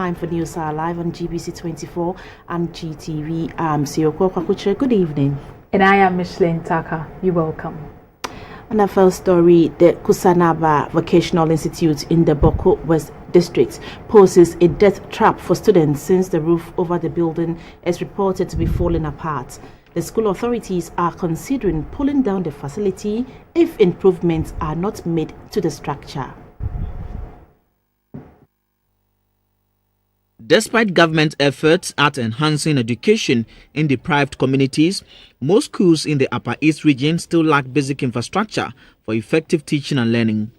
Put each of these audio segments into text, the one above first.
time for news are live on GBC24 and GTV. I'm Siyoko Kwakuche. Good evening. And I am Micheline Taka. You're welcome. And our first story, the Kusanaba Vocational Institute in the Boko West District poses a death trap for students since the roof over the building is reported to be falling apart. The school authorities are considering pulling down the facility if improvements are not made to the structure. Despite government efforts at enhancing education in deprived communities, most schools in the Upper East region still lack basic infrastructure for effective teaching and learning.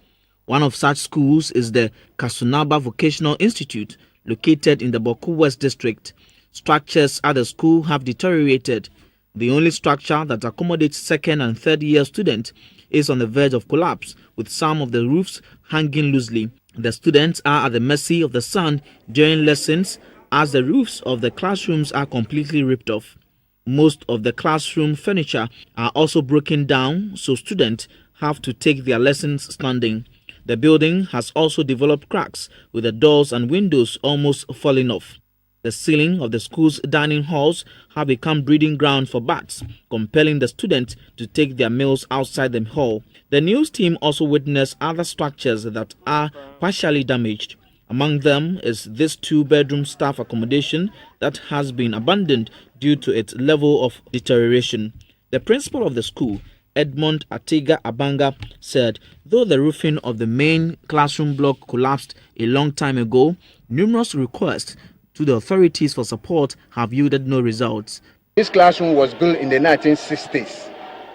One of such schools is the Kasunaba Vocational Institute, located in the Boko West District. Structures at the school have deteriorated. The only structure that accommodates second and third year students is on the verge of collapse, with some of the roofs hanging loosely. The students are at the mercy of the sun during lessons as the roofs of the classrooms are completely ripped off. Most of the classroom furniture are also broken down, so students have to take their lessons standing. The building has also developed cracks, with the doors and windows almost falling off. The ceiling of the school's dining halls have become breeding ground for bats, compelling the students to take their meals outside the hall. The news team also witnessed other structures that are partially damaged. Among them is this two-bedroom staff accommodation that has been abandoned due to its level of deterioration. The principal of the school, Edmond Atiga Abanga, said though the roofing of the main classroom block collapsed a long time ago, numerous requests to the authorities for support have yielded no results. This classroom was built in the 1960s,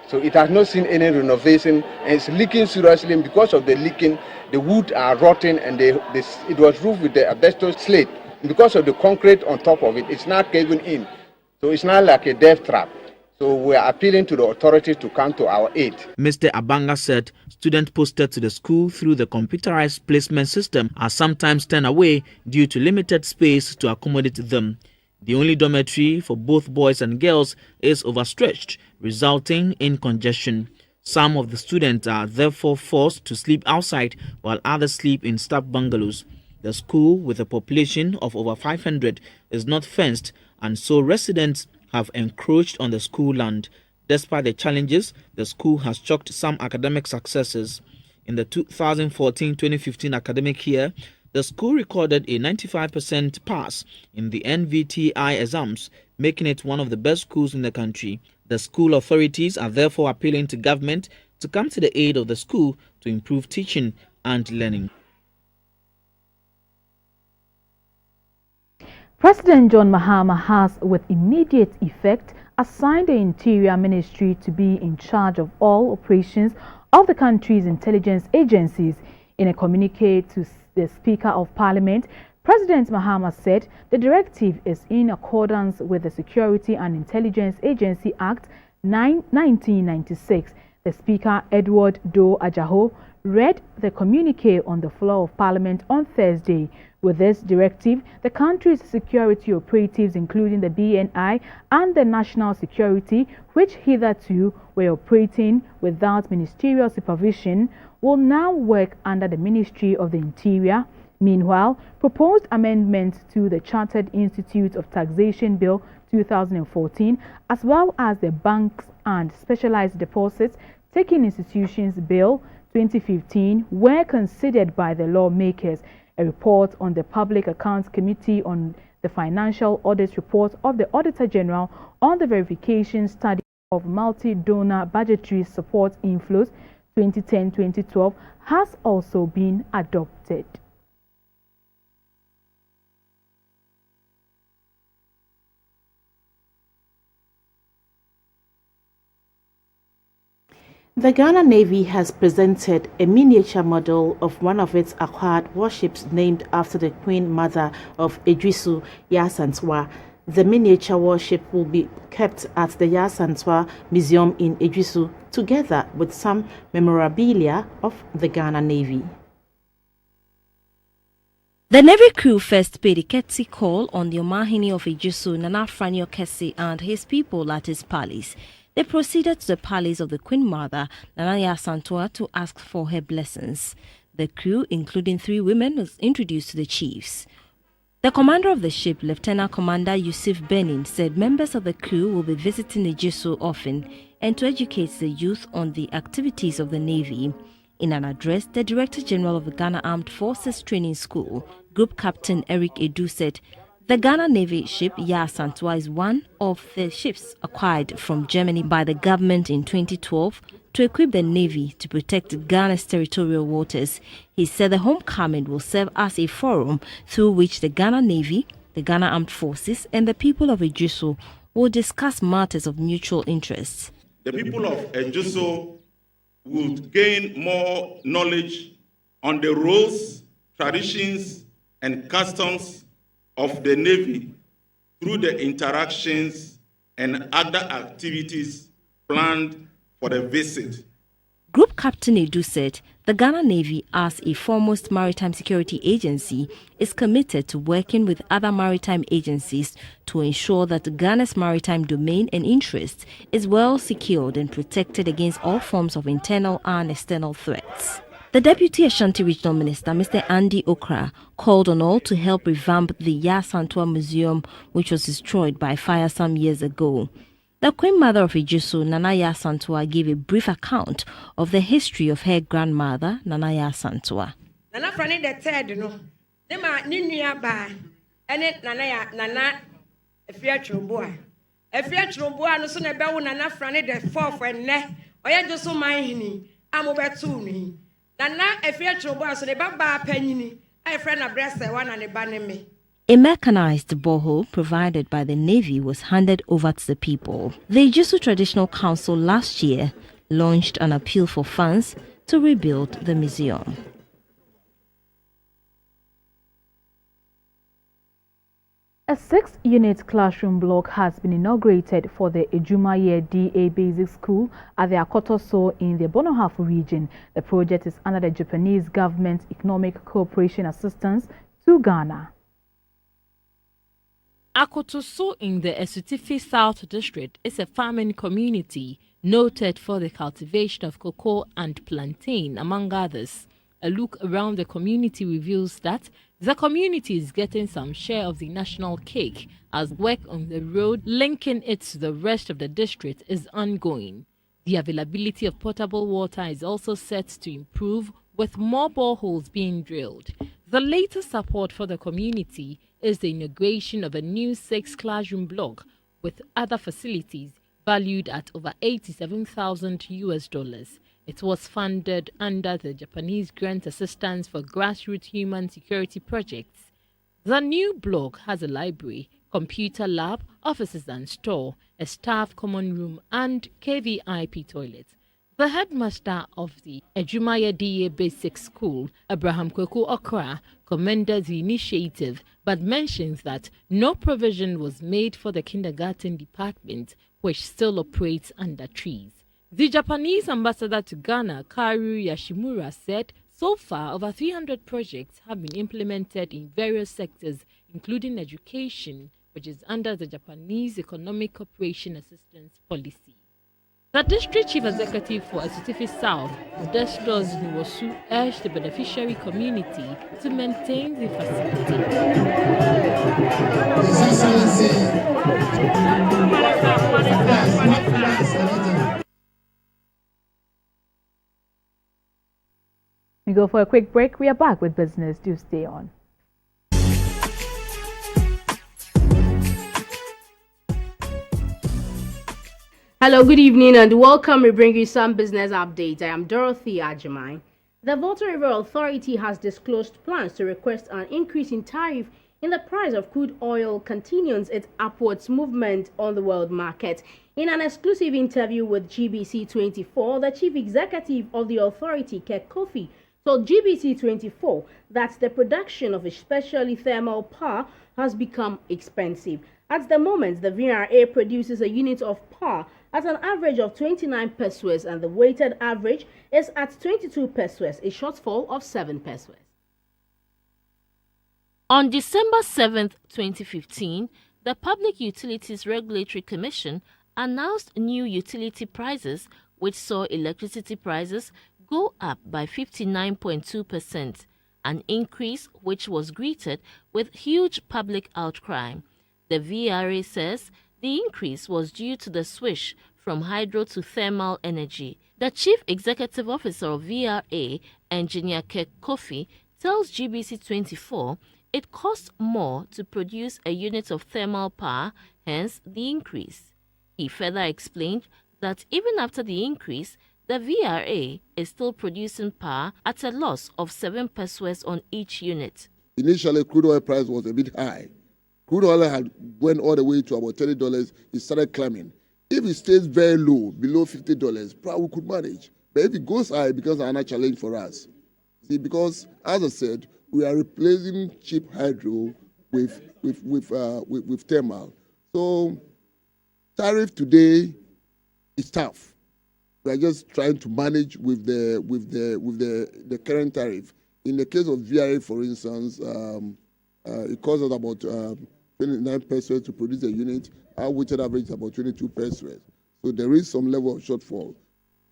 so it has not seen any renovation and it's leaking seriously. And because of the leaking, the wood are rotting and it was roofed with the asbestos slate. And because of the concrete on top of it, it's not caving in. So it's not like a death trap. So we are appealing to the authorities to come to our aid. Mr. Abanga said students posted to the school through the computerized placement system are sometimes turned away due to limited space to accommodate them. The only dormitory for both boys and girls is overstretched, resulting in congestion. Some of the students are therefore forced to sleep outside while others sleep in staff bungalows. The school, with a population of over 500, is not fenced, and so residents have encroached on the school land. Despite the challenges, the school has chalked some academic successes. In the 2014-2015 academic year, the school recorded a 95% pass in the NVTI exams, making it one of the best schools in the country. The school authorities are therefore appealing to government to come to the aid of the school to improve teaching and learning. President John Mahama has, with immediate effect, assigned the Interior Ministry to be in charge of all operations of the country's intelligence agencies. In a communique to the Speaker of Parliament, President Mahama said the directive is in accordance with the Security and Intelligence Agency Act 1996. The Speaker, Edward Doe Ajaho, read the communique on the floor of Parliament on Thursday. With this directive, the country's security operatives, including the BNI and the National Security, which hitherto were operating without ministerial supervision, will now work under the Ministry of the Interior. Meanwhile, proposed amendments to the Chartered Institute of Taxation Bill 2014, as well as the Banks and Specialized Deposits Taking Institutions Bill 2015, were considered by the lawmakers. A report on the Public Accounts Committee on the Financial Audit Report of the Auditor General on the verification study of multi-donor budgetary support inflows 2010-2012 has also been adopted. The Ghana Navy has presented a miniature model of one of its acquired warships named after the Queen Mother of Edwisu, Yasantwa. The miniature warship will be kept at the Yasantwa Museum in Edwisu, together with some memorabilia of the Ghana Navy. The Navy crew first paid a courtesy call on the Omahini of Edwisu, Nana Franyo Kesi, and his people at his palace. They proceeded to the palace of the Queen Mother, Nana Yasantwa, to ask for her blessings. The crew, including 3 women, was introduced to the chiefs. The commander of the ship, Lieutenant Commander Yusuf Benin, said members of the crew will be visiting Ejisu often and to educate the youth on the activities of the Navy. In an address, the Director General of the Ghana Armed Forces Training School, Group Captain Eric Edu, said the Ghana Navy ship Ya Santua is one of the ships acquired from Germany by the government in 2012 to equip the Navy to protect Ghana's territorial waters. He said the homecoming will serve as a forum through which the Ghana Navy, the Ghana Armed Forces, and the people of Ejisu will discuss matters of mutual interest. The people of Ejisu will gain more knowledge on the rules, traditions, and customs of the Navy through the interactions and other activities planned for the visit. Group Captain Edu said the Ghana Navy, as a foremost maritime security agency, is committed to working with other maritime agencies to ensure that Ghana's maritime domain and interest is well secured and protected against all forms of internal and external threats. The Deputy Ashanti Regional Minister, Mr. Andy Okra, called on all to help revamp the Ya Santua Museum, which was destroyed by fire some years ago. The Queen Mother of Ejisu, Nana Ya Santua, gave a brief account of the history of her grandmother, Nana Ya Santua. Nana Franny the third, no. Nema Ninia ba, and it Nana Fiat boy. A Fiat boy, no sooner about Nana Franny the fourth and ne, or ya just so my I'm over to me. Nana a Fiat boy, so the Baba Penny, I friend a breast one and a banner. A mechanized borehole provided by the Navy was handed over to the people. The Ejisu Traditional Council last year launched an appeal for funds to rebuild the museum. A 6-unit classroom block has been inaugurated for the Ejumaye DA Basic School at the Akotoso in the Bonohafo region. The project is under the Japanese government economic cooperation assistance to Ghana. Akotoso in the Esutifi South District is a farming community noted for the cultivation of cocoa and plantain, among others. A look around the community reveals that the community is getting some share of the national cake as work on the road linking it to the rest of the district is ongoing. The availability of potable water is also set to improve with more boreholes being drilled. The latest support for the community is the inauguration of a new 6-classroom block with other facilities valued at over $87,000. It was funded under the Japanese Grant Assistance for Grassroots Human Security Projects. The new block has a library, computer lab, offices and store, a staff common room and KVIP toilet. The headmaster of the Ejumaye DA Basic School, Abraham Kweku Okra, commended the initiative but mentions that no provision was made for the kindergarten department, which still operates under trees. The Japanese ambassador to Ghana, Karu Yashimura, said so far over 300 projects have been implemented in various sectors, including education, which is under the Japanese Economic Cooperation Assistance Policy. The district chief executive for Esutifi South, Modestus Nwosu, urged the beneficiary community to maintain the facility. We go for a quick break. We are back with business. Do stay on. Hello, good evening and welcome. We bring you some business updates. I am Dorothy Ajimai. The Volta River Authority has disclosed plans to request an increase in tariff in the price of crude oil continues its upwards movement on the world market. In an exclusive interview with GBC24, the chief executive of the authority, Kek Kofi, told GBC24 that the production of especially thermal power has become expensive. At the moment, the VRA produces a unit of power at an average of 29 pesos and the weighted average is at 22 pesos, a shortfall of 7 pesos. On December 7, 2015, the Public Utilities Regulatory Commission announced new utility prices, which saw electricity prices go up by 59.2%. an increase which was greeted with huge public outcry. The VRA says the increase was due to the switch from hydro to thermal energy. The Chief Executive Officer of VRA, Engineer Kek Kofi, tells GBC24 it costs more to produce a unit of thermal power, hence the increase. He further explained that even after the increase, the VRA is still producing power at a loss of 7 pesos on each unit. Initially, crude oil price was a bit high. Crude oil had went all the way to about $30. It started climbing. If it stays very low, below $50, probably we could manage. But if it goes high, it becomes another challenge for us. See, because as I said, we are replacing cheap hydro with thermal. So tariff today is tough. We are just trying to manage with the current tariff. In the case of VRA, for instance, it costs us about 29 pesos to produce a unit. Our weighted average is about 22 pesos. So there is some level of shortfall.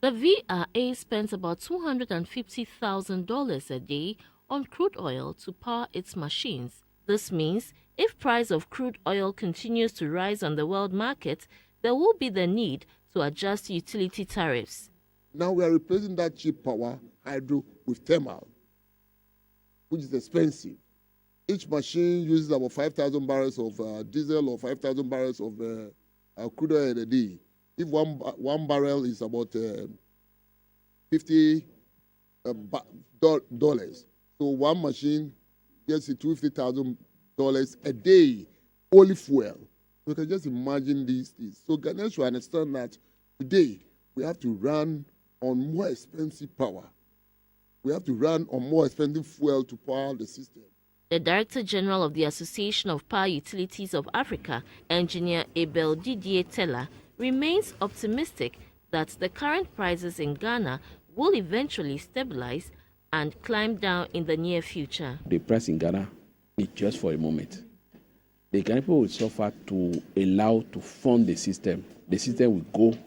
The VRA spends about $250,000 a day on crude oil to power its machines. This means if price of crude oil continues to rise on the world market, there will be the need to adjust utility tariffs. Now we are replacing that cheap power hydro with thermal, which is expensive. Each machine uses about 5,000 barrels of diesel or 5,000 barrels of crude oil a day. If one barrel is about $50, so one machine gets $250,000 a day, only fuel. You can just imagine these things. So Ghanaians should understand that today we have to run on more expensive power. We have to run on more expensive fuel to power the system. The Director General of the Association of Power Utilities of Africa, Engineer Abel Didier Teller, remains optimistic that the current prices in Ghana will eventually stabilize and climb down in the near future. The price in Ghana is just for a moment. The Ghanaian people will suffer to allow to fund the system. The system will go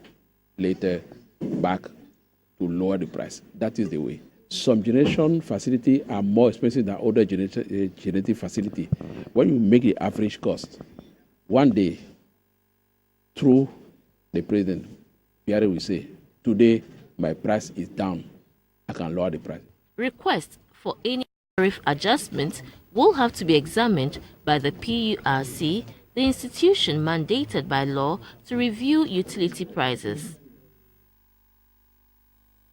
later back to lower the price. That is the way. Some generation facility are more expensive than other generating facility. When you make the average cost, one day, through the president, Pierre will say, today my price is down. I can lower the price. Requests for any tariff adjustment will have to be examined by the PURC, the institution mandated by law to review utility prices.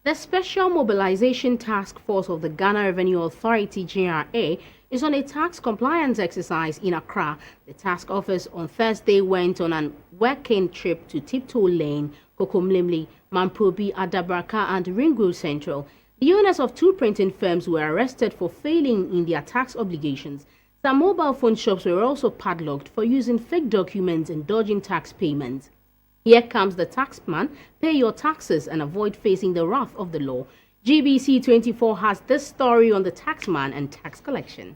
The Special Mobilization Task Force of the Ghana Revenue Authority, GRA, is on a tax compliance exercise in Accra. The task office on Thursday went on a working trip to Tiptoe Lane, Kokomlimli, Mamprobi, Adabraka, and Ring Road Central. The owners of 2 printing firms were arrested for failing in their tax obligations. Some mobile phone shops were also padlocked for using fake documents and dodging tax payments. Here comes the taxman. Pay your taxes and avoid facing the wrath of the law. GBC24 has this story on the taxman and tax collection.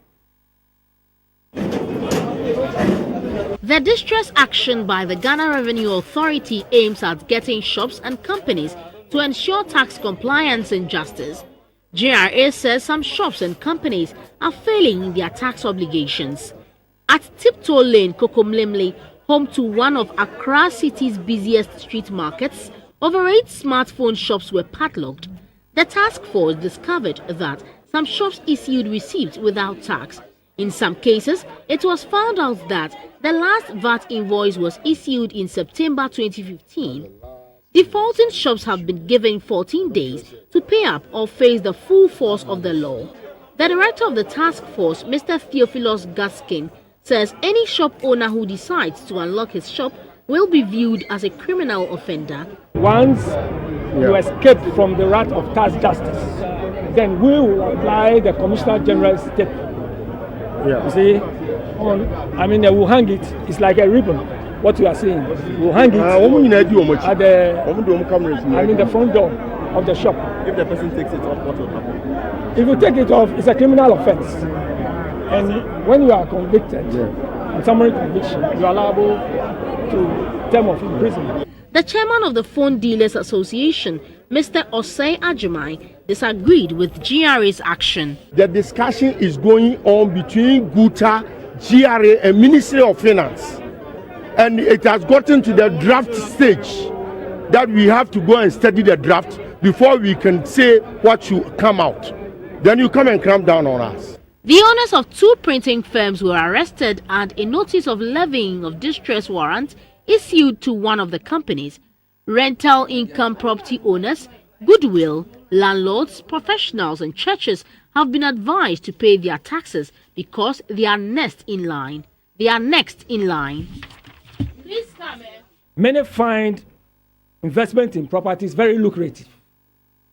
The distress action by the Ghana Revenue Authority aims at getting shops and companies to ensure tax compliance and justice. GRA says some shops and companies are failing in their tax obligations. At Tiptoe Lane, Kokomlimli, home to one of Accra City's busiest street markets, over 8 smartphone shops were padlocked. The task force discovered that some shops issued receipts without tax. In some cases, it was found out that the last VAT invoice was issued in September 2015. Defaulting shops have been given 14 days to pay up or face the full force of the law. The director of the task force, Mr. Theophilus Gaskin, says any shop owner who decides to unlock his shop will be viewed as a criminal offender. Once you escape from the wrath of tax justice, then we will apply the Commissioner General's step. You see, they will hang it. It's like a ribbon. What you are seeing, we'll hang it at the front door of the shop. If the person takes it off, what will happen? If you take it off, it's a criminal offense. And when you are convicted, on summary conviction, you are liable to term of imprisonment. The chairman of the Phone Dealers Association, Mr. Osei Ajimai, disagreed with GRA's action. The discussion is going on between GUTA, GRA and Ministry of Finance. And it has gotten to the draft stage that we have to go and study the draft before we can say what should come out. Then you come and clamp down on us. The owners of 2 printing firms were arrested and a notice of levying of distress warrant issued to one of the companies. Rental income property owners, goodwill, landlords, professionals and churches have been advised to pay their taxes because they are next in line. Please come in. Many find investment in properties very lucrative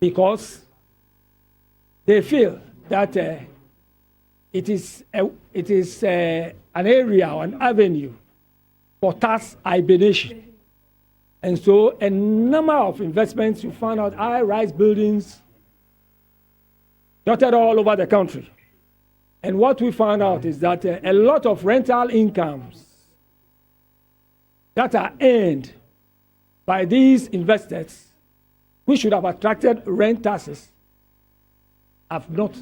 because they feel that it is an area or an avenue for tax hibernation. And so a number of investments, you find out high-rise buildings dotted all over the country. And what we found out is that a lot of rental incomes that are earned by these investors, who should have attracted rent taxes, have not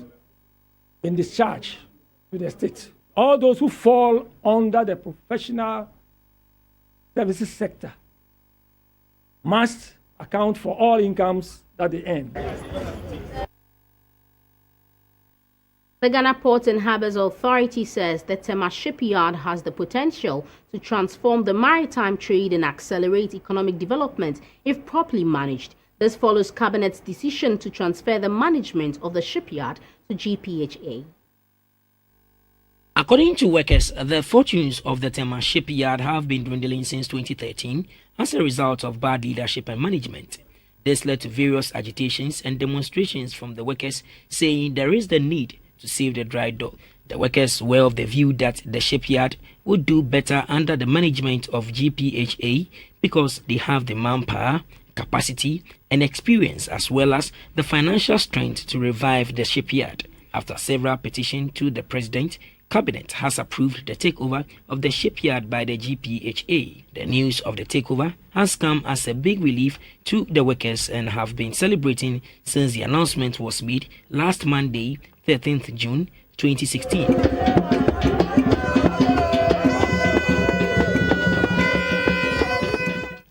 been discharged to the state. All those who fall under the professional services sector must account for all incomes that they earn. The Ghana Ports and Harbours Authority says the Tema shipyard has the potential to transform the maritime trade and accelerate economic development if properly managed. This follows Cabinet's decision to transfer the management of the shipyard to GPHA. According to workers, the fortunes of the Tema shipyard have been dwindling since 2013 as a result of bad leadership and management. This led to various agitations and demonstrations from the workers saying there is the need to save the dry dock. The workers were of the view that the shipyard would do better under the management of GPHA because they have the manpower, capacity and experience as well as the financial strength to revive the shipyard. After several petitions to the president, Cabinet has approved the takeover of the shipyard by the GPHA. The news of the takeover has come as a big relief to the workers and have been celebrating since the announcement was made last Monday, 13th June 2016.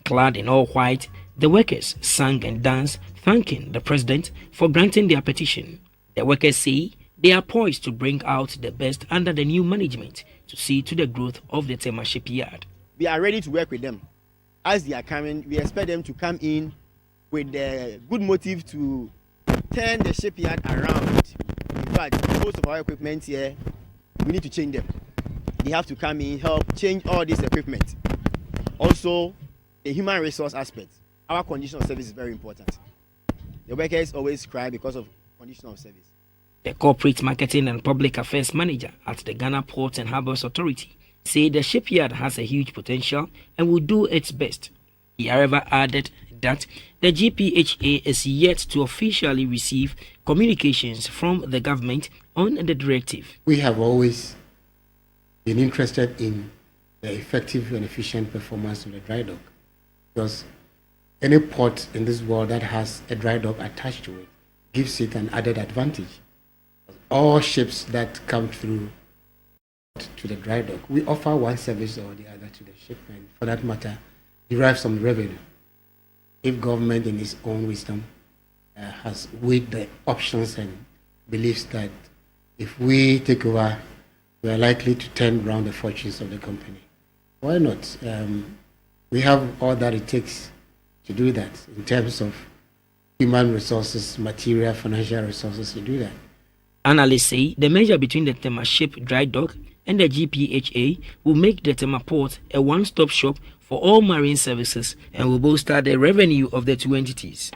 Clad in all white, the workers sang and danced, thanking the president for granting their petition. The workers say they are poised to bring out the best under the new management to see to the growth of the Tema shipyard. We are ready to work with them. As they are coming, we expect them to come in with the good motive to turn the shipyard around. In fact, most of our equipment here, we need to change them. They have to come in, help change all this equipment. Also, the human resource aspect. Our condition of service is very important. The workers always cry because of condition of service. The Corporate Marketing and Public Affairs Manager at the Ghana Ports and Harbours Authority said the shipyard has a huge potential and will do its best. He, however, added that the GPHA is yet to officially receive communications from the government on the directive. We have always been interested in the effective and efficient performance of the dry dock, because any port in this world that has a dry dock attached to it gives it an added advantage. All ships that come through to the dry dock, we offer one service or the other to the ship, and for that matter, derive some revenue. If government in its own wisdom has weighed the options and believes that if we take over, we are likely to turn around the fortunes of the company, why not? We have all that it takes to do that in terms of human resources, material, financial resources to do that. Analysts say the merger between the Tema Ship Dry Dock and the GPHA will make the Tema Port a one-stop shop for all marine services and will bolster the revenue of the two entities.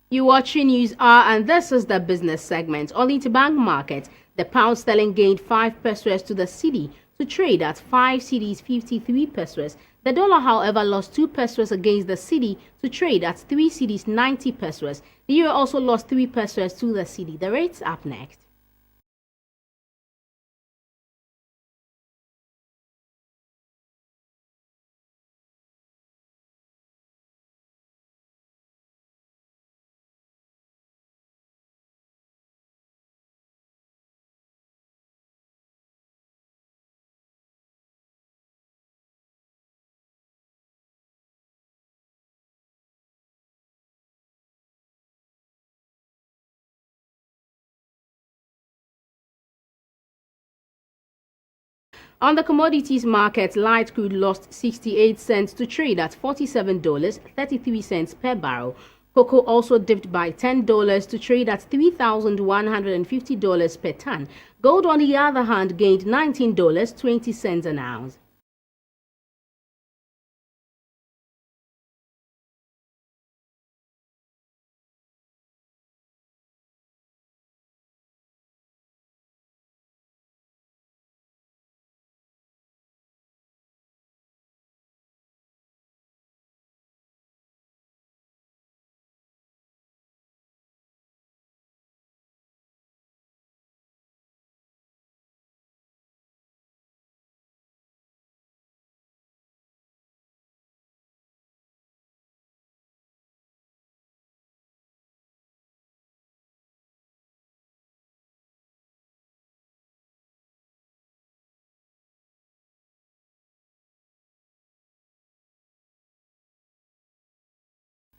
You watching News Hour, and this is the business segment. On the interbank market, the pound sterling gained 5 pesos to the cedi to trade at 5 cedis 53 pesos. The dollar, however, lost 2 pesos against the cedi to trade at 3 cedis 90 pesos. The euro also lost 3 pesos to the cedi. The rates up next. On the commodities market, light crude lost 68 cents to trade at $47.33 per barrel. Cocoa also dipped by $10 to trade at $3,150 per ton. Gold, on the other hand, gained $19.20 an ounce.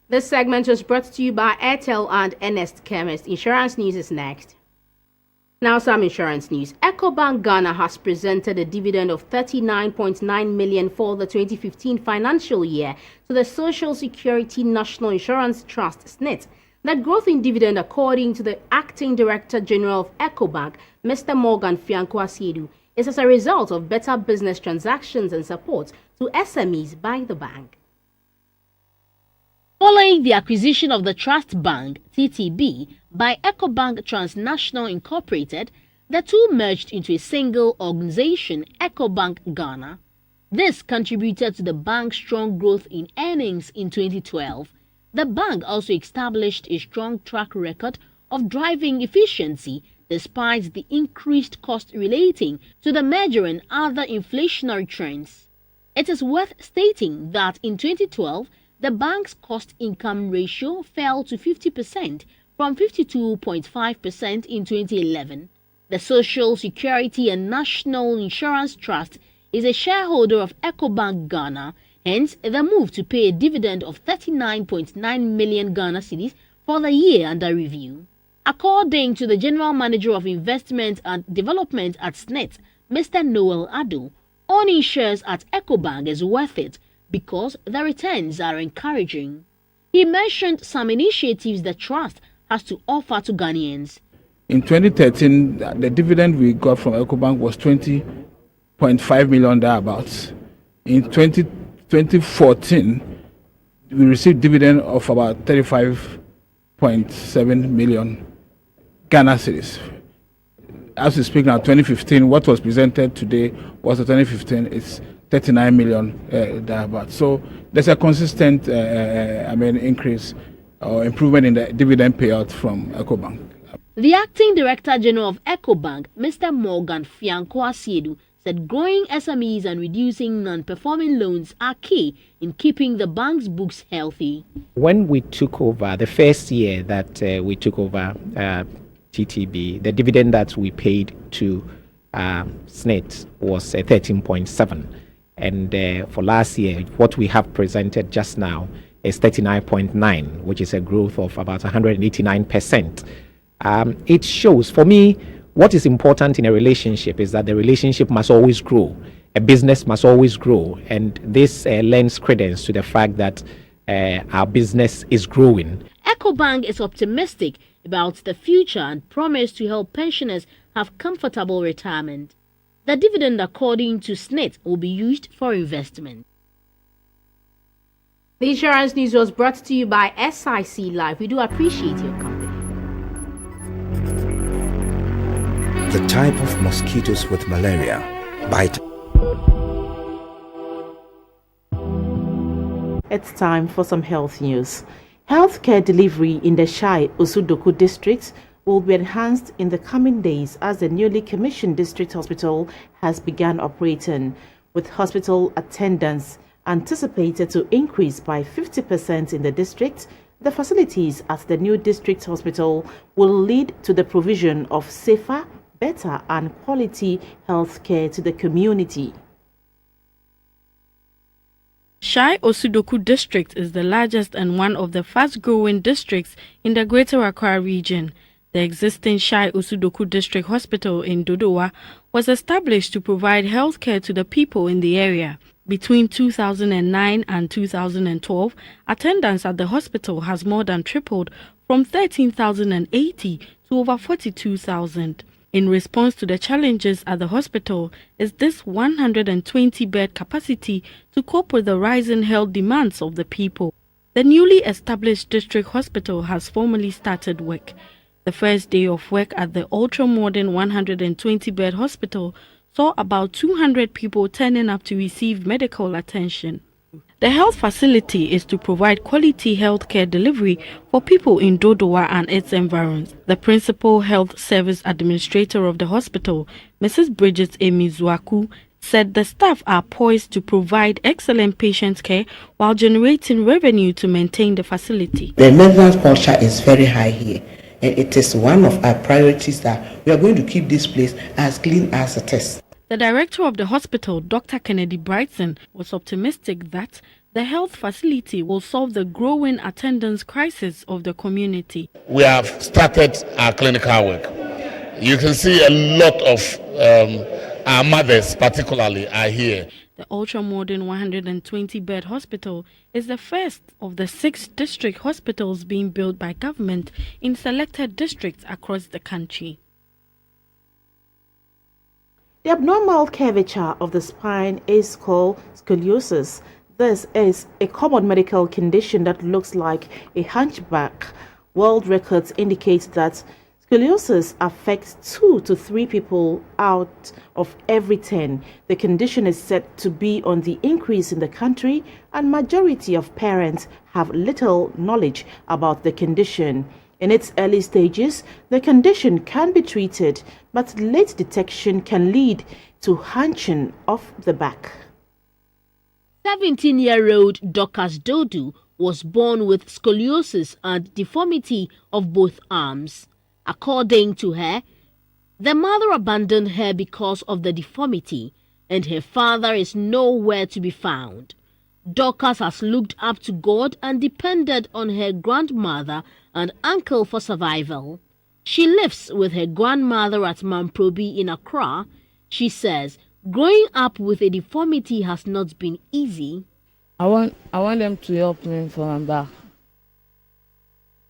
This segment was brought to you by Airtel and Ernest Chemist. Insurance news is next. Now some insurance news. EcoBank Ghana has presented a dividend of 39.9 million for the 2015 financial year to the Social Security National Insurance Trust (SNIT). The growth in dividend, according to the Acting Director General of EcoBank, Mr. Morgan Fiankwasiedu, is as a result of better business transactions and support to SMEs by the bank. Following the acquisition of the Trust Bank, TTB, by EcoBank Transnational Incorporated, the two merged into a single organization, EcoBank Ghana. This contributed to the bank's strong growth in earnings in 2012. The bank also established a strong track record of driving efficiency despite the increased cost relating to the merger and other inflationary trends. It is worth stating that in 2012, the bank's cost-income ratio fell to 50% from 52.5% in 2011. The Social Security and National Insurance Trust is a shareholder of EcoBank Ghana, hence the move to pay a dividend of 39.9 million Ghana cedis for the year under review. According to the General Manager of Investment and Development at SNIT, Mr. Noel Ado, owning shares at EcoBank is worth it because the returns are encouraging. He mentioned some initiatives the trust has to offer to Ghanaians. In 2013, the dividend we got from EcoBank was 20.5 million thereabouts. In 2014, we received dividend of about 35.7 million Ghana cedis. As we speak now, 2015, what was presented today was the 2015. It's 39 million thereabouts. So there's a consistent, increase or improvement in the dividend payout from EcoBank. The Acting Director General of EcoBank, Mr. Morgan Fiankwasiedu, said growing SMEs and reducing non-performing loans are key in keeping the bank's books healthy. When we took over, the first year that we took over TTB, the dividend that we paid to SNIT was 13.7. And for last year, what we have presented just now is 39.9, which is a growth of about 189%. It shows, for me, what is important in a relationship is that the relationship must always grow. A business must always grow. And this lends credence to the fact that our business is growing. EcoBank is optimistic about the future and promised to help pensioners have comfortable retirement. The dividend, according to SNIT, will be used for investment. The insurance news was brought to you by SIC Life. We do appreciate your company. The type of mosquitoes with malaria bite. It's time for some health news. Healthcare delivery in the Shai Osudoku district will be enhanced in the coming days as the newly commissioned district hospital has begun operating, with hospital attendance anticipated to increase by 50% in the district. The facilities at the new district hospital will lead to the provision of safer, better and quality health care to the community. Shai Osudoku district is the largest and one of the fast-growing districts in the Greater Accra region. The existing Shai Osudoku District Hospital in Dodowa was established to provide health care to the people in the area. Between 2009 and 2012, attendance at the hospital has more than tripled from 13,080 to over 42,000. In response to the challenges at the hospital is this 120-bed capacity to cope with the rising health demands of the people. The newly established district hospital has formally started work. The first day of work at the ultra-modern 120-bed hospital saw about 200 people turning up to receive medical attention. The health facility is to provide quality healthcare delivery for people in Dodowa and its environs. The principal health service administrator of the hospital, Mrs. Bridget Emizuaku, said the staff are poised to provide excellent patient care while generating revenue to maintain the facility. The maintenance culture is very high here, and it is one of our priorities that we are going to keep this place as clean as it is. The director of the hospital, Dr. Kennedy Brighton, was optimistic that the health facility will solve the growing attendance crisis of the community. We have started our clinical work. You can see a lot of our mothers particularly are here. The ultra-modern 120-bed hospital is the first of the 6 district hospitals being built by government in selected districts across the country. The abnormal curvature of the spine is called scoliosis. This is a common medical condition that looks like a hunchback. World records indicate that scoliosis affects 2 to 3 people out of every 10. The condition is said to be on the increase in the country, and majority of parents have little knowledge about the condition. In its early stages, the condition can be treated, but late detection can lead to hunching of the back. 17-year-old Dorcas Dodu was born with scoliosis and deformity of both arms. According to her, the mother abandoned her because of the deformity, and her father is nowhere to be found. Dorcas has looked up to God and depended on her grandmother and uncle for survival. She lives with her grandmother at Mamprobi in Accra. She says growing up with a deformity has not been easy. I want them to help me for my back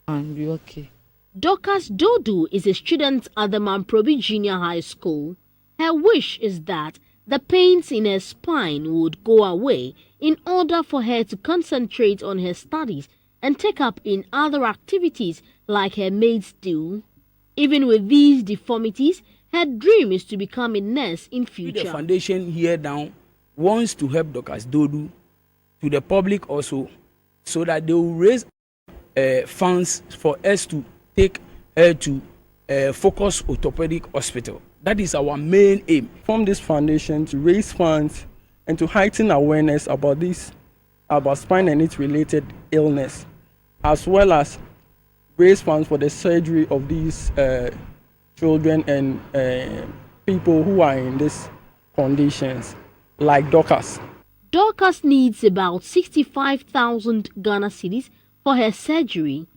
and be okay. Dorcas Dodu is a student at the Mamprobi Junior High School. Her wish is that the pains in her spine would go away in order for her to concentrate on her studies and take up in other activities like her mates do. Even with these deformities, her dream is to become a nurse in future. The foundation here down wants to help Dorcas Dodu to the public also, so that they will raise funds for us to take her to Focus Orthopedic Hospital. That is our main aim. Form this foundation to raise funds and to heighten awareness about spine and its related illness, as well as raise funds for the surgery of these children and people who are in these conditions, like Dorcas. Dorcas needs about 65,000 Ghana cedis for her surgery.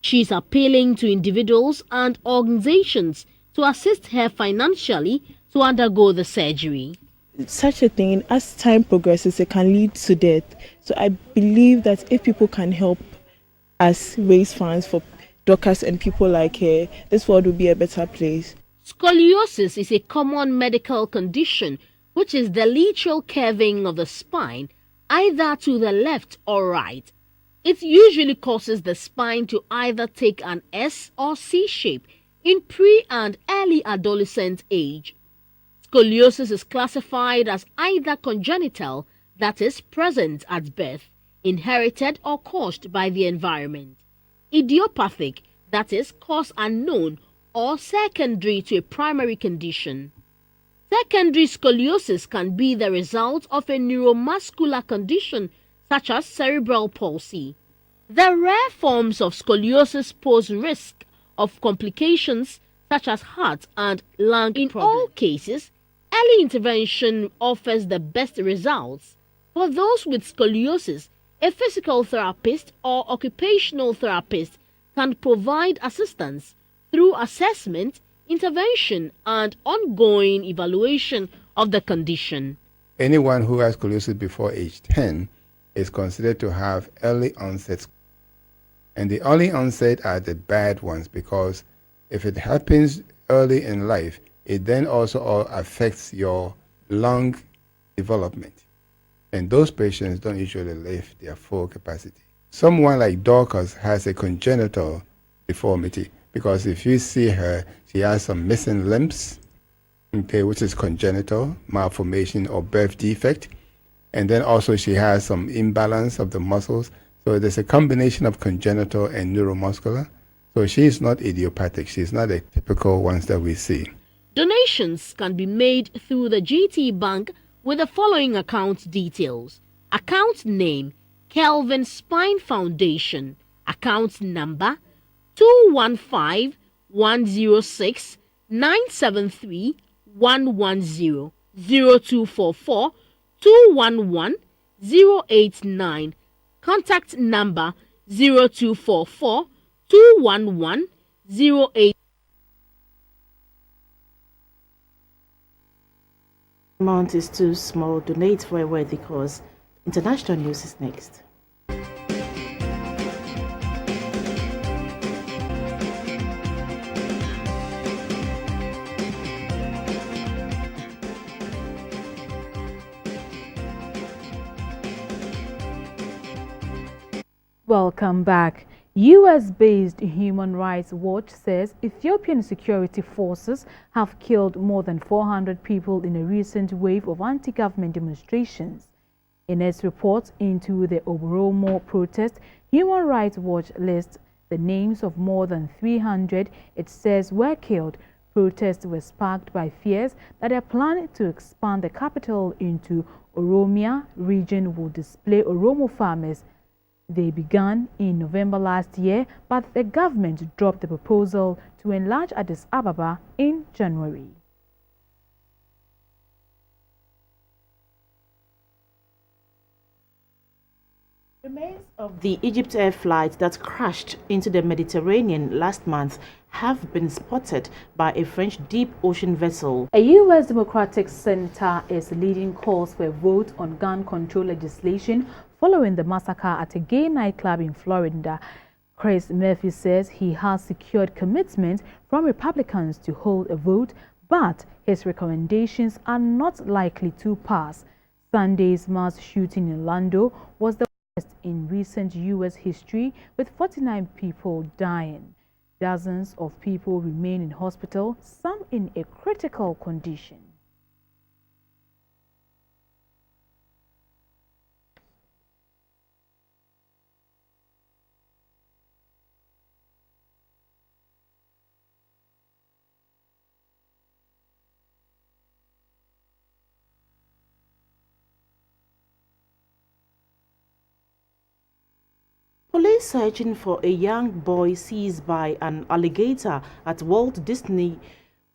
She is appealing to individuals and organizations to assist her financially to undergo the surgery. Such a thing, as time progresses, it can lead to death. So I believe that if people can help us raise funds for Dorcas and people like her, this world will be a better place. Scoliosis is a common medical condition, which is the lateral curving of the spine, either to the left or right. It usually causes the spine to either take an S or C shape in pre- and early adolescent age. Scoliosis is classified as either congenital, that is present at birth, inherited or caused by the environment, idiopathic, that is cause unknown, or secondary to a primary condition. Secondary scoliosis can be the result of a neuromuscular condition such as cerebral palsy. The rare forms of scoliosis pose risk of complications such as heart and lung problems. In all cases, early intervention offers the best results. For those with scoliosis, a physical therapist or occupational therapist can provide assistance. through assessment, intervention, and ongoing evaluation of the condition. Anyone who has scoliosis before age 10 is considered to have early onset. And the early onset are the bad ones, because if it happens early in life, it then also affects your lung development. And those patients don't usually live their full capacity. Someone like Dorcas has a congenital deformity, because if you see her, she has some missing limbs, okay, which is congenital malformation or birth defect. And then also she has some imbalance of the muscles. So there's a combination of congenital and neuromuscular. So she's not idiopathic. She's not a typical ones that we see. Donations can be made through the GT Bank with the following account details. Account name, Kelvin Spine Foundation. Account number, 215-106-973-110, 0244-211-089. Contact number 0244-211-089. Amount is too small. Donate for a worthy cause. International news is next. Welcome back. US-based Human Rights Watch says Ethiopian security forces have killed more than 400 people in a recent wave of anti-government demonstrations. In its report into the Oromo protest, Human Rights Watch lists the names of more than 300 it says were killed. Protests were sparked by fears that a plan to expand the capital into Oromia region will display Oromo farmers. They began in November last year, but the government dropped the proposal to enlarge Addis Ababa in January. Remains of the Egypt Air flight that crashed into the Mediterranean last month have been spotted by a French deep ocean vessel. A U.S. Democratic senator is leading calls for a vote on gun control legislation following the massacre at a gay nightclub in Florida. Chris Murphy says he has secured commitment from Republicans to hold a vote, but his recommendations are not likely to pass. Sunday's mass shooting in Orlando was the worst in recent U.S. history, with 49 people dying. Dozens of people remain in hospital, some in a critical condition. Police searching for a young boy seized by an alligator at Walt Disney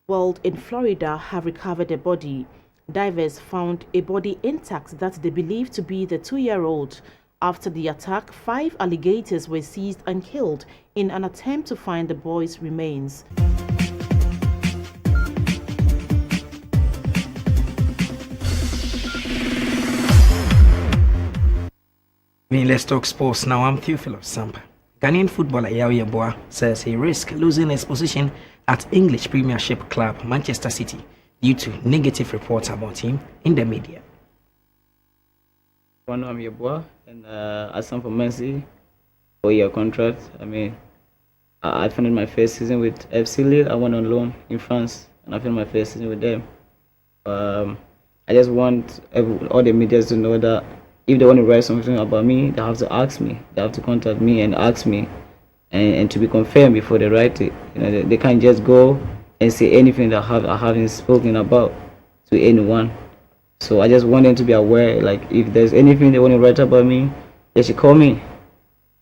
World in Florida have recovered a body. Divers found a body intact that they believe to be the 2-year-old. After the attack, 5 alligators were seized and killed in an attempt to find the boy's remains. Let's talk sports now. I'm Theophilus Sampa. Ghanaian footballer Yao Yeboah says he risks losing his position at English Premiership club Manchester City due to negative reports about him in the media. I'm Yeboah, and I signed for Man City, 4-year contract. I finished my first season with FC Lille. I went on loan in France, and I finished my first season with them. I just want all the media to know that if they want to write something about me, they have to ask me. They have to contact me and ask me, and to be confirmed before they write it. They can't just go and say anything that I haven't spoken about to anyone. So I just want them to be aware. Like, if there's anything they want to write about me, they should call me.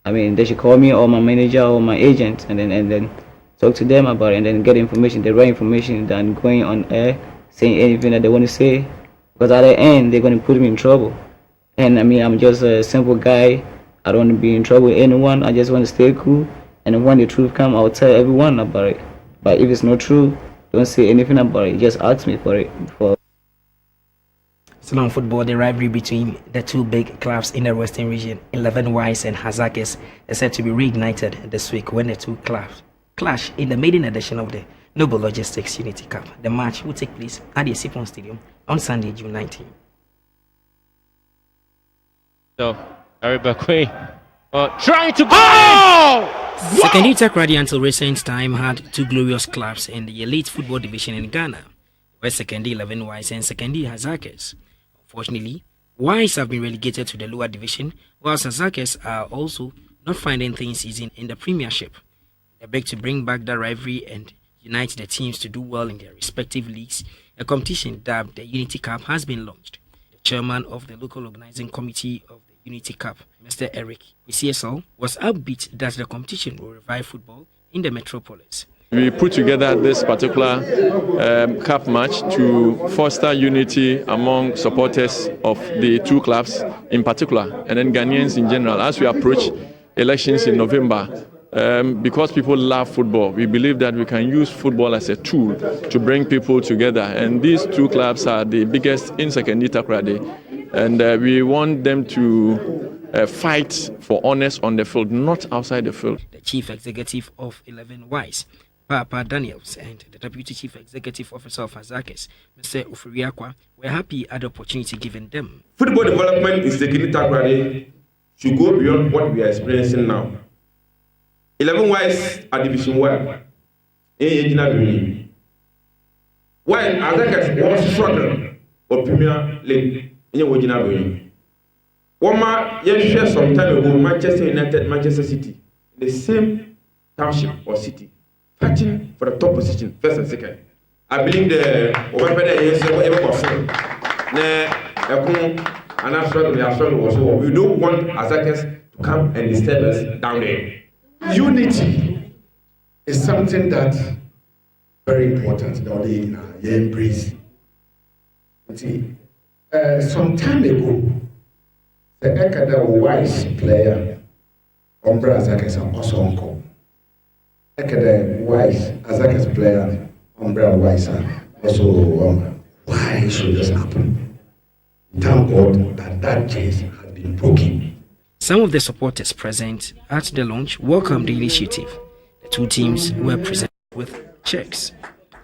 They should call me or my manager or my agent, and then talk to them about it, and then get information, the right information, than going on air saying anything that they want to say. Because at the end, they're going to put me in trouble. And I'm just a simple guy. I don't want to be in trouble with anyone. I just want to stay cool. And when the truth comes, I'll tell everyone about it. But if it's not true, don't say anything about it. Just ask me for it before. Still on football, the rivalry between the two big clubs in the Western region, 11Ys and Hazakis, is set to be reignited this week when the two clubs clash in the maiden edition of the Noble Logistics Unity Cup. The match will take place at the Sipon Stadium on Sunday, June 19. So, Harry Bakwe trying to go! Sekendi Takrady until recent time had two glorious clubs in the elite football division in Ghana, where Sekendi 11Ys and Sekendi Hazakis. Unfortunately, Ys have been relegated to the lower division, while Hazakis are also not finding things easy in the Premiership. They beg to bring back that rivalry and unite the teams to do well in their respective leagues. A competition dubbed the Unity Cup has been launched. The chairman of the local organizing committee of the Unity Cup, Mr. Eric CSL, was upbeat that the competition will revive football in the metropolis. We put together this particular cup match to foster unity among supporters of the two clubs in particular, and then Ghanaians in general. As we approach elections in November, because people love football, we believe that we can use football as a tool to bring people together. And these two clubs are the biggest in Sekendi Takrady, and we want them to fight for honors on the field, not outside the field. The chief executive of 11Ys, Papa Daniels, and the Deputy Chief Executive Officer of Hazakis, Mr. Ofuriakwa, were happy at the opportunity given them. Football development in Sekendi Takrady should go beyond what we are experiencing now. 11Ys are Division 1. While Hazakis was struggling for Premier League in Wojina. Woma share some time ago Manchester United, Manchester City, the same township or city, fighting for the top position, first and second. I believe the we don't want Hazakis to come and disturb us down there. Unity is something that's very important that we embrace. See, some time ago, the Ekada Wise player, Umbra Hazakis, also uncle. Ekada Wise, Hazakis player, Umbra Wise, also why should this happen? Thank God that chains has been broken. Some of the supporters present at the launch welcomed the initiative. The two teams were presented with checks.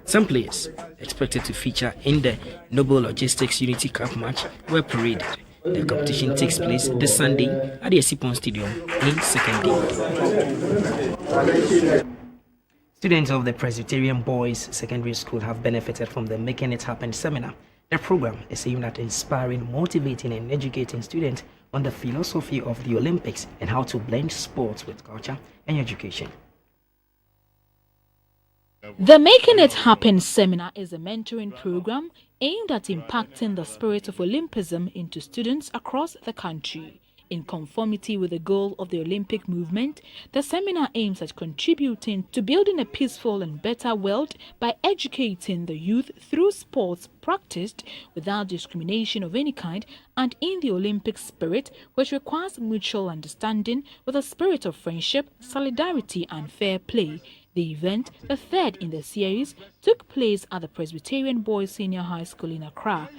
Some players expected to feature in the Noble Logistics Unity Cup match were paraded. The competition takes place this Sunday at the Sipon Stadium in Sekendi. Students of the Presbyterian Boys Secondary School have benefited from the Making It Happen seminar. The program is aimed at inspiring, motivating, and educating students on the philosophy of the Olympics and how to blend sports with culture and education. The Making It Happen seminar is a mentoring program aimed at impacting the spirit of Olympism into students across the country. In conformity with the goal of the Olympic movement, the seminar aims at contributing to building a peaceful and better world by educating the youth through sports practiced without discrimination of any kind and in the Olympic spirit, which requires mutual understanding with a spirit of friendship, solidarity and fair play. The event, the third in the series, took place at the Presbyterian Boys Senior High School in Accra.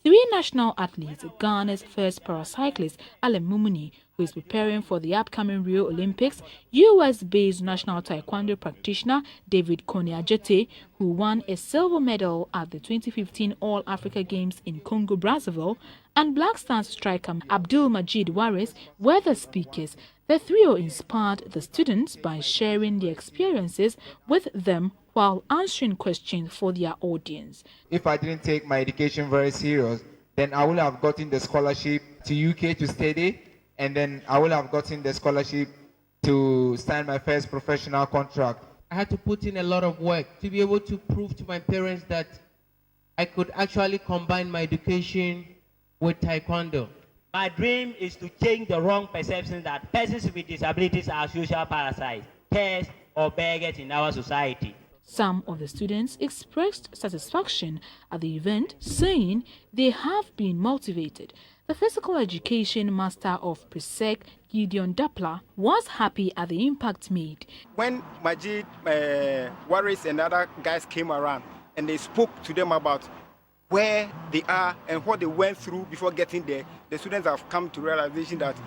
3 national athletes, Ghana's first paracyclist, Alem Mumuni, who is preparing for the upcoming Rio Olympics, US-based national taekwondo practitioner David Koniajete, who won a silver medal at the 2015 All-Africa Games in Congo-Brazzaville, and Black Stars striker Abdul Majid Waris were the speakers. The trio inspired the students by sharing their experiences with them while answering questions for their audience. If I didn't take my education very serious, then I would have gotten the scholarship to UK to study, and then I would have gotten the scholarship to sign my first professional contract. I had to put in a lot of work to be able to prove to my parents that I could actually combine my education with taekwondo. My dream is to change the wrong perception that persons with disabilities are social parasites, pests, or beggars in our society. Some of the students expressed satisfaction at the event, saying they have been motivated. The physical education master of PRESEC, Gideon Dapla, was happy at the impact made. When Majid, Waris and other guys came around and they spoke to them about where they are and what they went through before getting there, the students have come to realization that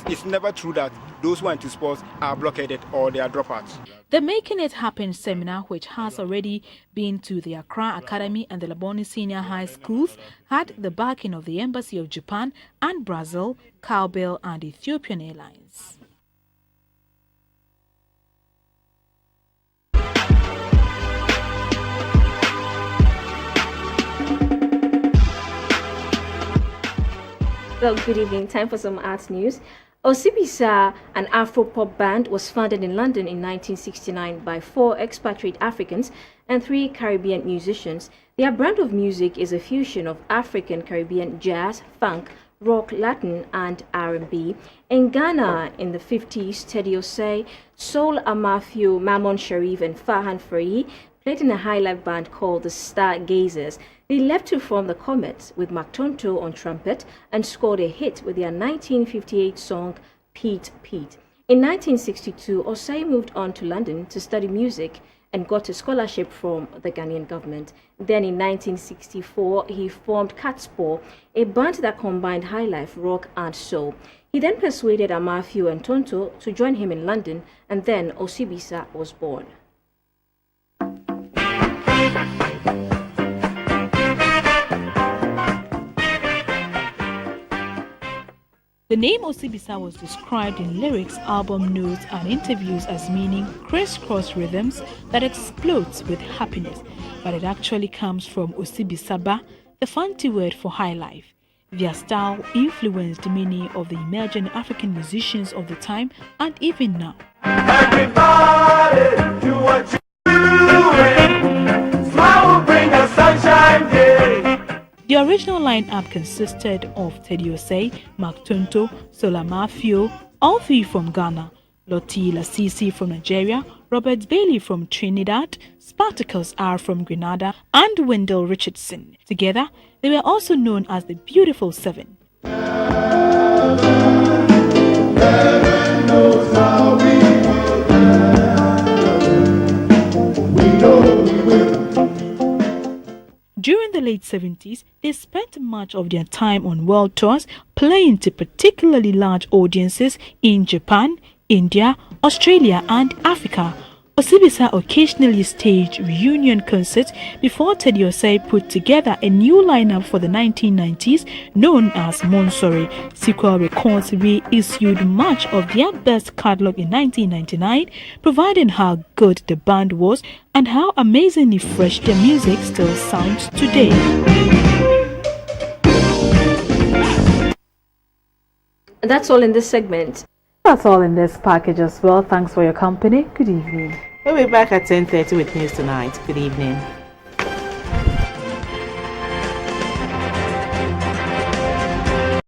it's never true that those who are into sports are blockaded or they are dropouts. The Making It Happen seminar, which has already been to the Accra Academy and the Laboni Senior High Schools, had the backing of the Embassy of Japan and Brazil, Cowbell and Ethiopian Airlines. Well, good evening. Time for some arts news. Osibisa, an Afro-pop band, was founded in London in 1969 by 4 expatriate Africans and 3 Caribbean musicians. Their brand of music is a fusion of African Caribbean jazz, funk, rock, Latin, and R&B. In Ghana, in the 50s, Teddy Osei, Soul Amafio, Mammon Sharif, and Farhan Faye played in a high-life band called the Stargazers. They left to form the Comets with Mactonto on trumpet and scored a hit with their 1958 song Pete Pete. In 1962, Osei moved on to London to study music and got a scholarship from the Ghanaian government. Then in 1964, he formed Catspaw, a band that combined high-life, rock and soul. He then persuaded Amafio and Tonto to join him in London, and then Osibisa was born. The name Osibisa was described in lyrics, album notes, and interviews as meaning crisscross rhythms that explodes with happiness, but it actually comes from Osibisaba, the fancy word for high life. Their style influenced many of the emerging African musicians of the time and even now. Everybody do what you're doing. Smile will bring the sunshine day. The original lineup consisted of Teddy Osei, Mactonto, Solamafio, all 3 from Ghana, Loti Lasisi from Nigeria, Robert Bailey from Trinidad, Spartacus R from Grenada, and Wendell Richardson. Together, they were also known as the Beautiful 7. Heaven knows how we know we will. During the late 70s, they spent much of their time on world tours, playing to particularly large audiences in Japan, India, Australia, and Africa. Osibisa occasionally staged reunion concerts before Teddy Osei put together a new lineup for the 1990s known as Monsori. Sequel Records reissued much of their best catalog in 1999, providing how good the band was and how amazingly fresh their music still sounds today. That's all in this segment. That's all in this package as well. Thanks for your company. Good evening. We'll be back at 10:30 with news tonight. Good evening.